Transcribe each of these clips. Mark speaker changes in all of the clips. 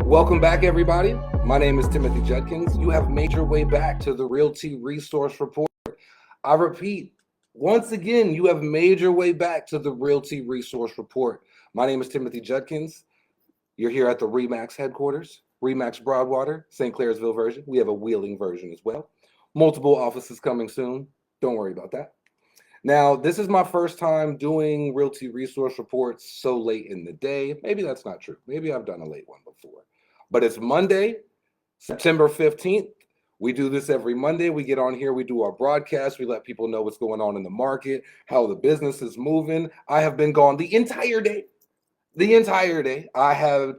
Speaker 1: Welcome back, everybody. My name is Timothy Judkins. You have made your way back to the Realty Resource Report. I repeat, once again, you have made your way back to the Realty Resource Report. My name is Timothy Judkins. You're here at the RE/MAX headquarters, RE/MAX Broadwater, St. Clairsville version. We have a Wheeling version as well. Multiple offices coming soon. Don't worry about that. Now, this is my first time doing Realty Resource Reports so late in the day. Maybe that's not true. Maybe I've done a late one before. But it's Monday, September 15th. We do this every Monday. We get on here, we do our broadcast, we let people know what's going on in the market, how the business is moving. I have been gone the entire day. I have,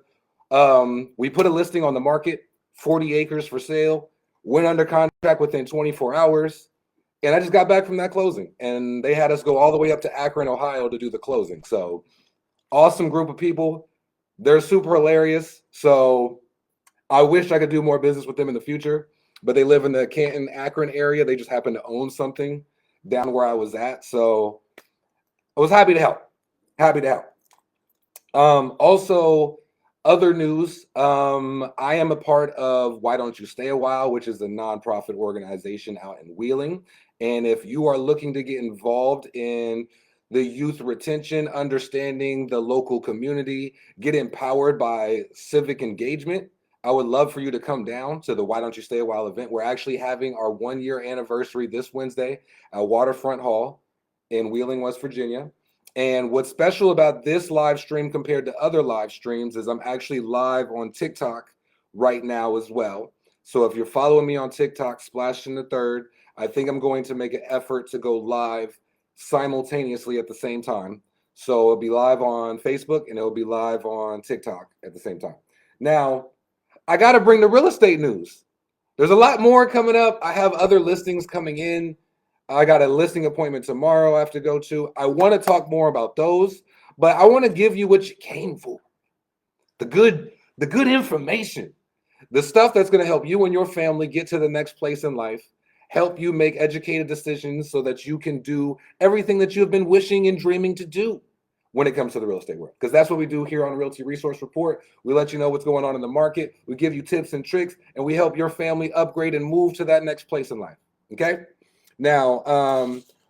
Speaker 1: we put a listing on the market, 40 acres for sale, went under contract within 24 hours. And I just got back from that closing, and they had us go all the way up to Akron, Ohio to do the closing. So awesome group of people. They're super hilarious. So I wish I could do more business with them in the future, but they live in the Canton, Akron area. They just happen to own something down where I was at. So I was happy to help. Also, other news, I am a part of Why Don't You Stay a While, which is a nonprofit organization out in Wheeling. And if you are looking to get involved in the youth retention, understanding the local community, get empowered by civic engagement, I would love for you to come down to the Why Don't You Stay a While event. We're actually having our 1-year anniversary this Wednesday at Waterfront Hall in Wheeling, West Virginia. And what's special about this live stream compared to other live streams is I'm actually live on TikTok right now as well. So if you're following me on TikTok, Splash in the Third, I think I'm going to make an effort to go live simultaneously at the same time. So it'll be live on Facebook and it'll be live on TikTok at the same time. Now, I got to bring the real estate news. There's a lot more coming up. I have other listings coming in. I got a listing appointment tomorrow I have to go to. I want to talk more about those, but I want to give you what you came for. The good information, the stuff that's going to help you and your family get to the next place in life, help you make educated decisions so that you can do everything that you've been wishing and dreaming to do when it comes to the real estate world. Because that's what we do here on Realty Resource Report. We let you know what's going on in the market. We give you tips and tricks, and we help your family upgrade and move to that next place in life. Okay? Now,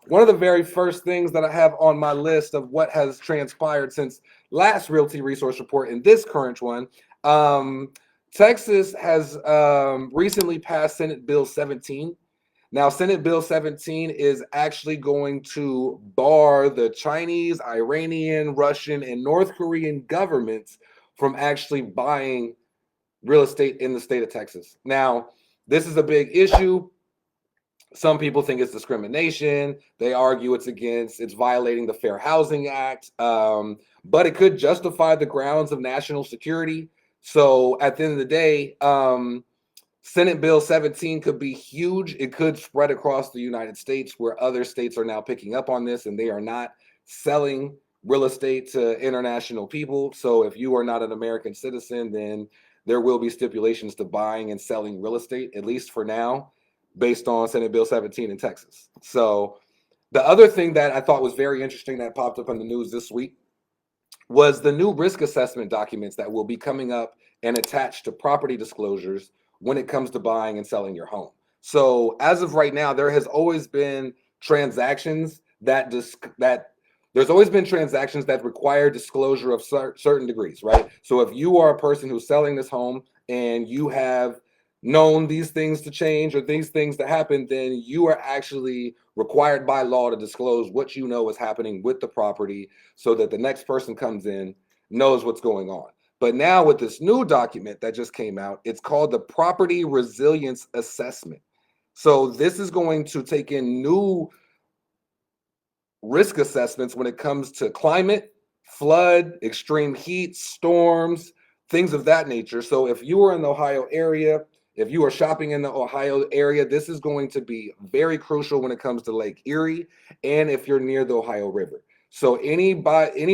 Speaker 1: one of the very first things that I have on my list of what has transpired since last Realty Resource Report and this current one, Texas has recently passed Senate Bill 17. Now, Senate Bill 17 is actually going to bar the Chinese, Iranian, Russian, and North Korean governments from actually buying real estate in the state of Texas. Now, this is a big issue. Some people think it's discrimination. They argue it's violating the Fair Housing Act, but it could justify the grounds of national security. So at the end of the day, Senate Bill 17 could be huge. It could spread across the United States where other states are now picking up on this and they are not selling real estate to international people. So if you are not an American citizen, then there will be stipulations to buying and selling real estate, at least for now, based on Senate Bill 17 in Texas. So the other thing that I thought was very interesting that popped up in the news this week was the new risk assessment documents that will be coming up and attached to property disclosures when it comes to buying and selling your home. So as of right now, there has always been transactions that require disclosure of certain degrees, right? So if you are a person who's selling this home and you have known these things to change or these things to happen, then you are actually required by law to disclose what you know is happening with the property so that the next person comes in knows what's going on. But now with this new document that just came out, it's called the Property Resilience Assessment. So this is going to take in new risk assessments when it comes to climate, flood, extreme heat, storms, things of that nature. So if you are in the Ohio area, if you are shopping in the Ohio area, this is going to be very crucial when it comes to Lake Erie and if you're near the Ohio River. So any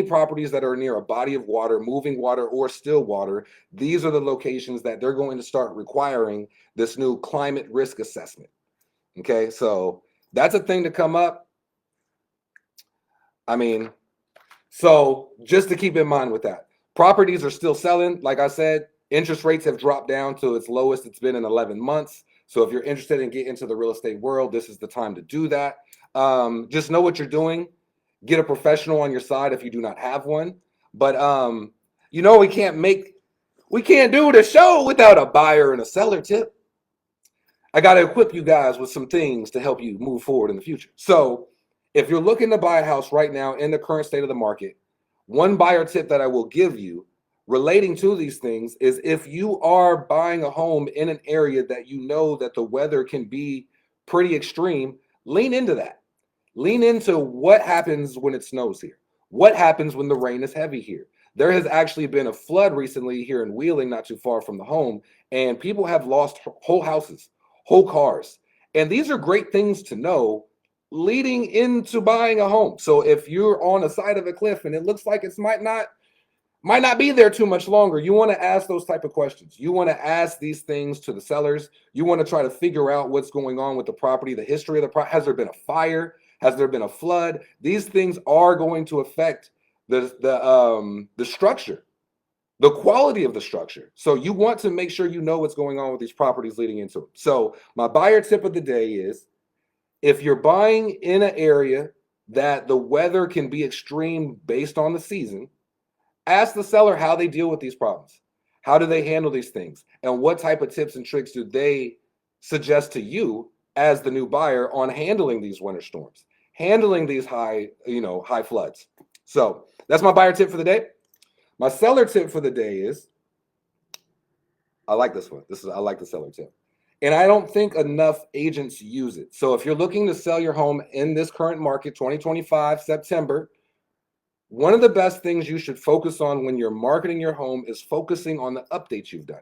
Speaker 1: properties that are near a body of water, moving water, or still water, these are the locations that they're going to start requiring this new climate risk assessment. Okay, so that's a thing to come up. I mean, so just to keep in mind with that, properties are still selling. Like I said, Interest rates have dropped down to its lowest it's been in 11 months. So if you're interested in getting into the real estate world, this is the time to do that. Just know what you're doing. Get a professional on your side if you do not have one. But we can't do the show without a buyer and a seller tip. I got to equip you guys with some things to help you move forward in the future. So if you're looking to buy a house right now in the current state of the market, one buyer tip that I will give you relating to these things is if you are buying a home in an area that you know that the weather can be pretty extreme, lean into that. Lean into what happens when it snows here. What happens when the rain is heavy here? There has actually been a flood recently here in Wheeling, not too far from the home, and people have lost whole houses, whole cars. And these are great things to know leading into buying a home. So if you're on the side of a cliff and it looks like it might not be there too much longer, you want to ask those type of questions. You want to ask these things to the sellers. You want to try to figure out what's going on with the property, the history of the property. Has there been a fire? Has there been a flood? These things are going to affect the structure, the quality of the structure. So you want to make sure you know what's going on with these properties leading into it. So my buyer tip of the day is, if you're buying in an area that the weather can be extreme based on the season, ask the seller how they deal with these problems. How do they handle these things? And what type of tips and tricks do they suggest to you as the new buyer on handling these winter storms, handling these high floods? So that's my buyer tip for the day. My seller tip for the day is, I like this one. I like the seller tip. And I don't think enough agents use it. So if you're looking to sell your home in this current market, 2025, September, one of the best things you should focus on when you're marketing your home is focusing on the updates you've done.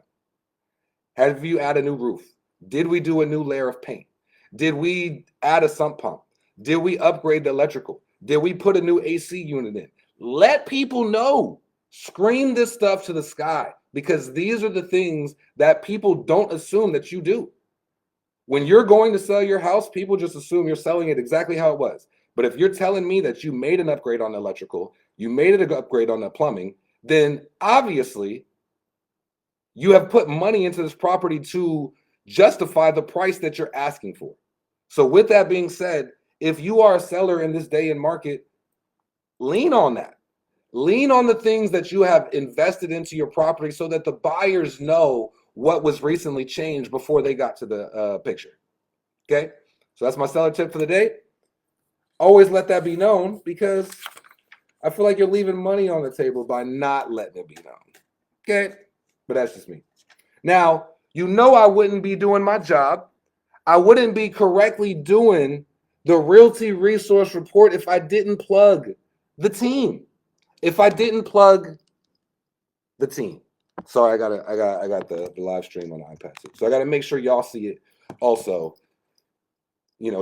Speaker 1: Have you added a new roof? Did we do a new layer of paint? Did we add a sump pump? Did we upgrade the electrical? Did we put a new AC unit in? Let people know. Scream this stuff to the sky, because these are the things that people don't assume that you do. When you're going to sell your house, people just assume you're selling it exactly how it was. But if you're telling me that you made an upgrade on the electrical, you made an upgrade on the plumbing, then obviously you have put money into this property to justify the price that you're asking for. So with that being said, if you are a seller in this day and market, lean on that. Lean on the things that you have invested into your property so that the buyers know what was recently changed before they got to the picture. Okay, so that's my seller tip for the day. Always let that be known, because I feel like you're leaving money on the table by not letting it be known. Okay, but that's just me. Now, I wouldn't be doing my job. I wouldn't be correctly doing the Realty Resource Report if I didn't plug the team. If I didn't plug the team. Sorry, I got the live stream on the iPad too. So I got to make sure y'all see it also,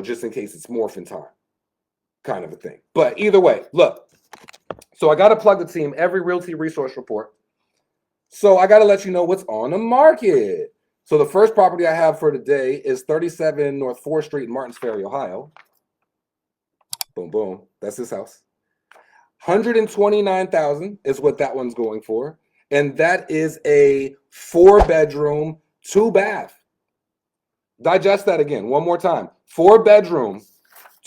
Speaker 1: just in case it's morphin' time kind of a thing. But either way, look. So I got to plug the team every Realty Resource Report. So I got to let you know what's on the market. So the first property I have for today is 37 North 4th Street in Martins Ferry, Ohio. Boom, boom. That's his house. $129,000 is what that one's going for. And that is a 4-bedroom, 2-bath. Digest that again, one more time. 4-bedroom,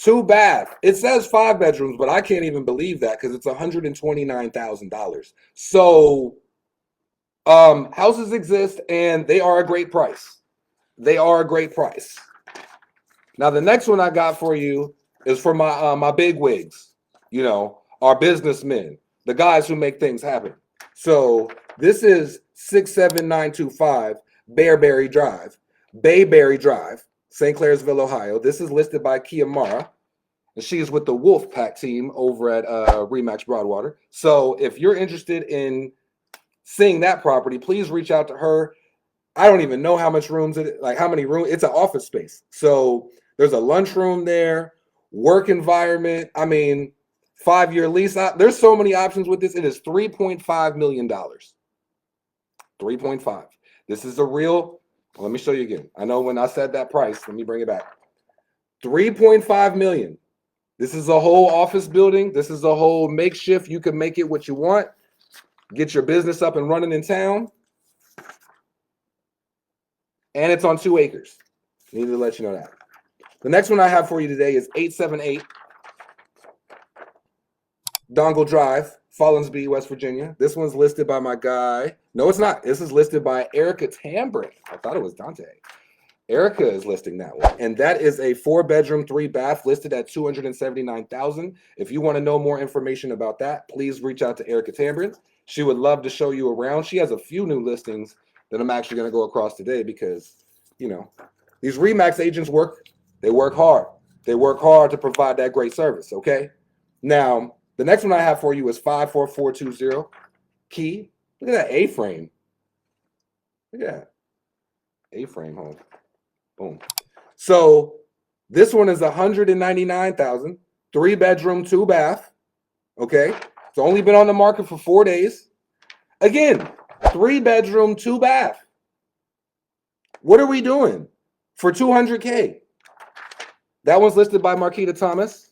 Speaker 1: 2-bath. It says 5 bedrooms, but I can't even believe that, because it's $129,000. So houses exist, and they are a great price. They are a great price. Now, the next one I got for you is for my big wigs, our businessmen, the guys who make things happen. So this is 67925 Bayberry Drive, St. Clairsville, Ohio. This is listed by Kiamara, and she's with the Wolf Pack team over at Remax Broadwater. So if you're interested in seeing that property, please reach out to her. I don't even know how much rooms how many rooms. It's an office space. So there's a lunchroom there, work environment. 5-year lease. There's so many options with this. It is $3.5 million. 3.5. This is a real. Let me show you again. I know when I said that price, let me bring it back. 3.5 million. This is a whole office building. This is a whole makeshift. You can make it what you want. Get your business up and running in town. and it's on 2 acres. Need to let you know that. The next one I have for you today is 878 Dongle Drive, Follinsby, West Virginia. This one's listed by my guy. No, it's not. This is listed by Erica Tambrin. I thought it was Dante. Erica is listing that one. And that is a 4-bedroom, 3-bath listed at $279,000. If you want to know more information about that, please reach out to Erica Tambrin. She would love to show you around. She has a few new listings that I'm actually going to go across today because, you know, these RE/MAX agents work hard. They work hard to provide that great service, okay? Now, the next one I have for you is 54420 Key. Look at that A-frame. Look at that. A-frame home. Boom. So this one is $199,000, 3-bedroom, 2-bath. Okay. It's only been on the market for 4 days. Again, 3-bedroom, 2-bath. What are we doing for $200K? That one's listed by Marquita Thomas.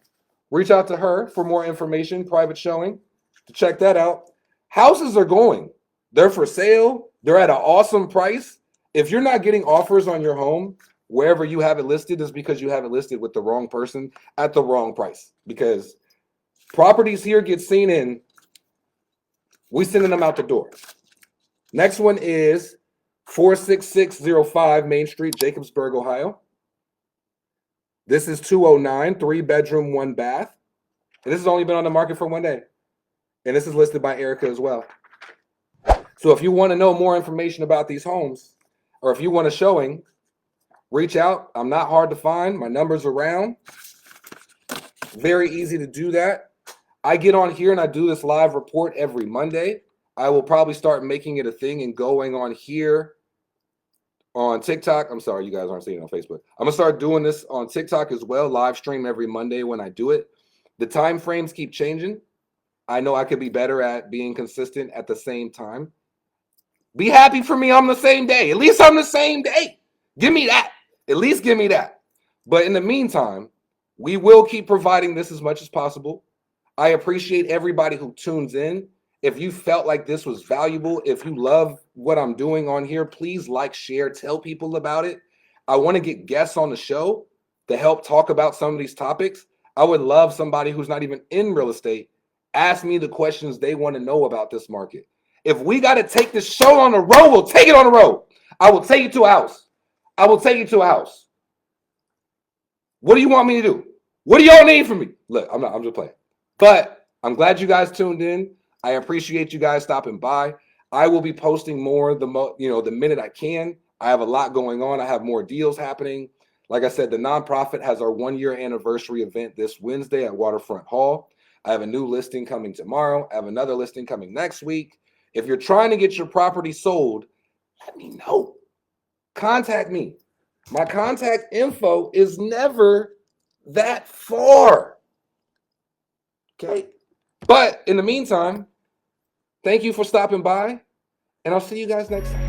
Speaker 1: Reach out to her for more information, private showing, to check that out. Houses are going. They're for sale. They're at an awesome price. If you're not getting offers on your home, wherever you have it listed, is because you have it listed with the wrong person at the wrong price. Because properties here get seen in, we sending them out the door. Next one is 46605 Main Street, Jacobsburg, Ohio. This is 209, 3-bedroom, 1-bath. And this has only been on the market for 1 day. And this is listed by Erica as well. So if you want to know more information about these homes, or if you want a showing, reach out. I'm not hard to find. My number's around. Very easy to do that. I get on here and I do this live report every Monday. I will probably start making it a thing and going on here on TikTok. I'm sorry, you guys aren't seeing it on Facebook. I'm gonna start doing this on TikTok as well, live stream every Monday when I do it. The time frames keep changing. I know I could be better at being consistent at the same time. Be happy for me, I'm the same day. At least I'm the same day. Give me that. At least give me that. But in the meantime, we will keep providing this as much as possible. I appreciate everybody who tunes in. If you felt like this was valuable, if you love what I'm doing on here, please like, share, tell people about it. I want to get guests on the show to help talk about some of these topics. I would love somebody who's not even in real estate ask me the questions they want to know about this market. If we got to take this show on the road, we'll take it on the road. I will take you to a house. I will take you to a house. What do you want me to do? What do y'all need from me? Look, I'm just playing. But I'm glad you guys tuned in. I appreciate you guys stopping by. I will be posting more the minute I can. I have a lot going on. I have more deals happening. Like I said, the nonprofit has our 1-year anniversary event this Wednesday at Waterfront Hall. I have a new listing coming tomorrow. I have another listing coming next week. If you're trying to get your property sold, let me know. Contact me. My contact info is never that far. Okay? But in the meantime, thank you for stopping by, and I'll see you guys next time.